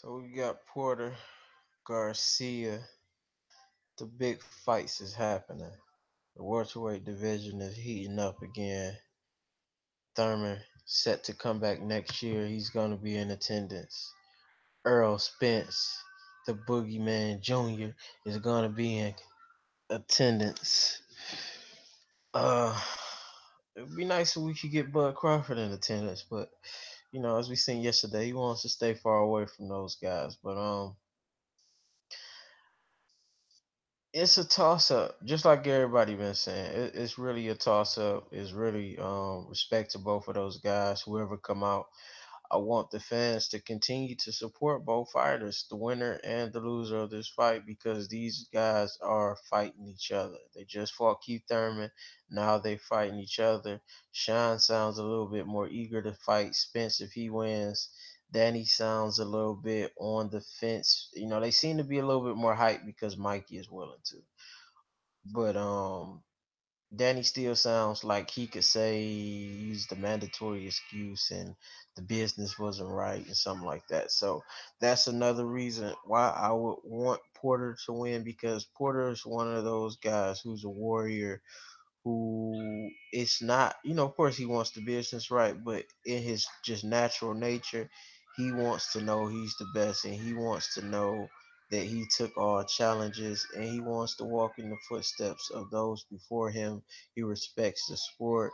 So we got Porter, Garcia. The big fights is happening. The welterweight division is heating up again. Thurman set to come back next year. He's gonna be in attendance. Earl Spence, the Boogeyman Jr., is gonna be in attendance. Uh, it'd be nice if we could get Bud Crawford in attendance, but as we seen yesterday, he wants to stay far away from those guys. But it's a toss up, just like everybody been saying. It's really a toss up. It's really respect to both of those guys. Whoever come out, I want the fans to continue to support both fighters, the winner and the loser of this fight, because these guys are fighting each other. They just fought Keith Thurman. Now they fighting each other. Shawn sounds a little bit more eager to fight Spence if he wins. Danny sounds a little bit on the fence. They seem to be a little bit more hyped because Mikey is willing to. But Danny still sounds like he could say use the mandatory excuse and the business wasn't right and something like that. So that's another reason why I would want Porter to win, because Porter is one of those guys who's a warrior, who it's not, of course he wants the business right, but in his just natural nature, he wants to know he's the best, and he wants to know that he took all challenges, and he wants to walk in the footsteps of those before him. He respects the sport.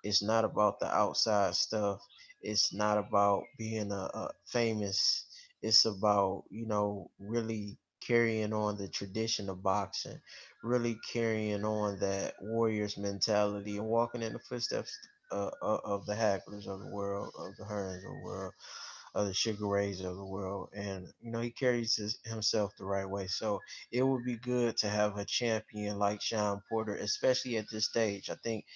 It's not about the outside stuff. It's not about being a famous. It's about, really carrying on the tradition of boxing, really carrying on that Warriors mentality and walking in the footsteps of the Hacklers of the world, of the Hearns of the world, of the Sugar Rays of the world. And, he carries himself the right way. So it would be good to have a champion like Shawn Porter, especially at this stage. I think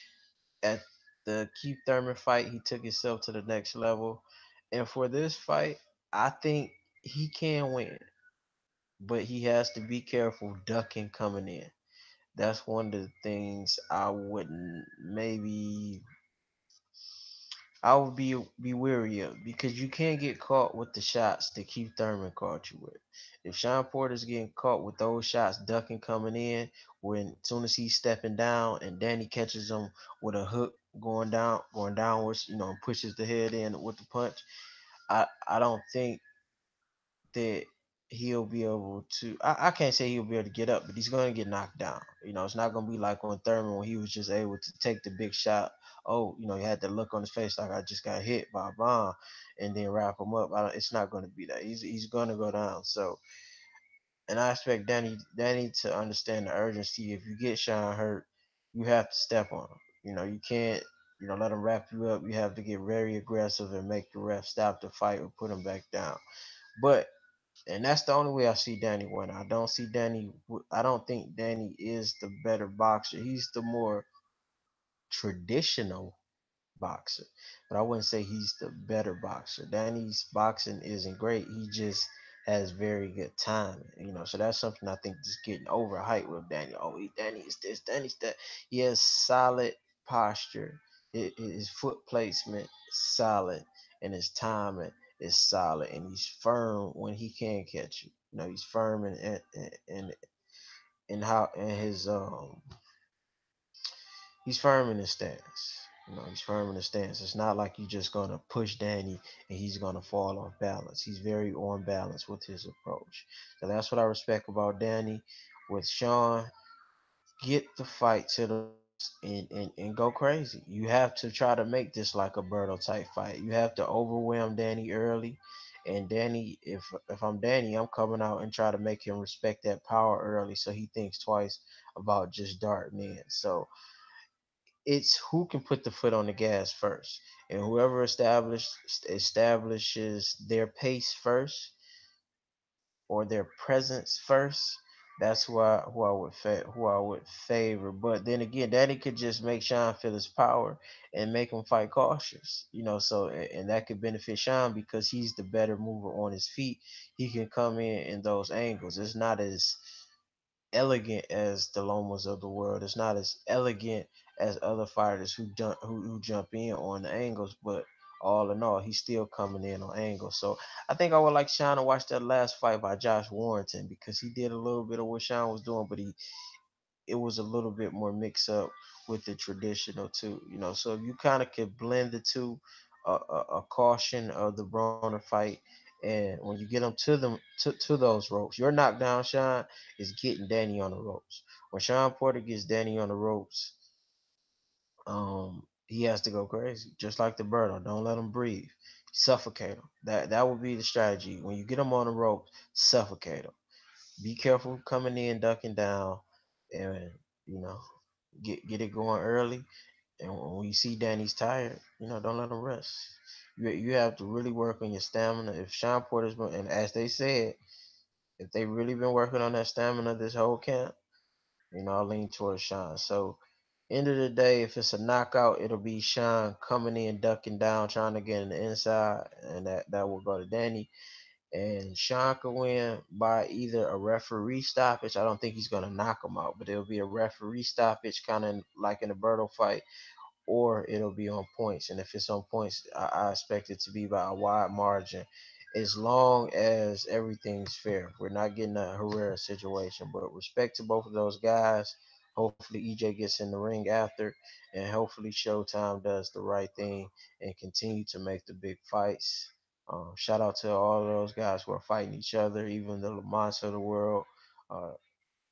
at the Keith Thurman fight, he took himself to the next level. And for this fight, I think he can win, but he has to be careful ducking coming in. That's one of the things I would be weary of, because you can't get caught with the shots that Keith Thurman caught you with. If Shawn Porter's getting caught with those shots ducking coming in, when as soon as he's stepping down and Danny catches him with a hook going downwards, and pushes the head in with the punch, I don't think that he'll be able to. I can't say he'll be able to get up, but he's going to get knocked down. It's not going to be like on Thurman when he was just able to take the big shot. Oh, he had that look on his face like I just got hit by a bomb, and then wrap him up. It's not going to be that. He's going to go down. So, and I expect Danny to understand the urgency. If you get Sean hurt, you have to step on him. You can't. Let him wrap you up. You have to get very aggressive and make the ref stop the fight or put him back down. But and that's the only way I see Danny win. I don't see Danny. I don't think Danny is the better boxer. He's the more traditional boxer, but I wouldn't say he's the better boxer. Danny's boxing isn't great. He just has very good timing. So that's something I think just getting overhyped with Danny. Oh, Danny's this, Danny's that. He has solid posture. His foot placement solid, and his timing is solid, and he's firm when he can catch you. He's firm in how in his he's firm in his stance. He's firm in his stance. It's not like you're just gonna push Danny and he's gonna fall off balance. He's very on balance with his approach. So that's what I respect about Danny. With Shawn, get the fight to the and go crazy. You have to try to make this like a Berto type fight. You have to overwhelm Danny early. And Danny, if I'm Danny, I'm coming out and try to make him respect that power early, so he thinks twice about just darting in. So it's who can put the foot on the gas first, and whoever establishes their pace first or their presence first. That's who I would favor. But then again, Daddy could just make Sean feel his power and make him fight cautious. So and that could benefit Sean because he's the better mover on his feet. He can come in those angles. It's not as elegant as the Lomas of the world. It's not as elegant as other fighters who jump in on the angles, but all in all, he's still coming in on angles. So I think I would like Shawn to watch that last fight by Josh Warrington because he did a little bit of what Shawn was doing, but he it was a little bit more mixed up with the traditional too. So if you kind of could blend the two, a caution of the Broner fight, and when you get them to those ropes, your knockdown shine is getting Danny on the ropes. When Shawn Porter gets Danny on the ropes, he has to go crazy, just like the Birdo. Don't let him breathe. Suffocate him. That would be the strategy. When you get him on the ropes, suffocate him. Be careful coming in, ducking down, and you know get it going early. And when you see Danny's tired, don't let him rest. You have to really work on your stamina. If Shawn Porter's been, and as they said, if they really been working on that stamina this whole camp, I lean towards Shawn. So end of the day, if it's a knockout, it'll be Shawn coming in, ducking down, trying to get in the inside, and that will go to Danny. And Shawn could win by either a referee stoppage. I don't think he's gonna knock him out, but it'll be a referee stoppage, kind of like in the Berto fight, or it'll be on points. And if it's on points, I expect it to be by a wide margin, as long as everything's fair. We're not getting a Herrera situation, but respect to both of those guys. Hopefully, EJ gets in the ring after, and hopefully, Showtime does the right thing and continue to make the big fights. Shout out to all of those guys who are fighting each other, even the Lamonts of the world. Uh,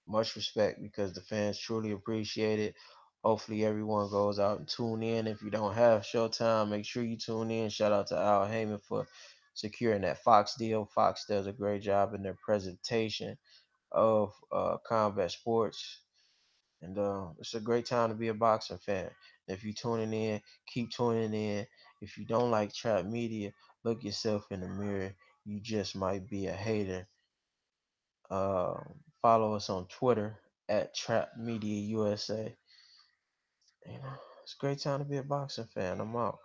Much respect because the fans truly appreciate it. Hopefully everyone goes out and tune in. If you don't have Showtime, make sure you tune in. Shout out to Al Heyman for securing that Fox deal. Fox does a great job in their presentation of combat sports. And it's a great time to be a boxing fan. If you're tuning in, keep tuning in. If you don't like trap media, look yourself in the mirror. You just might be a hater. uh, Follow us on Twitter at Trap Media USA. It's a great time to be a boxing fan. I'm out.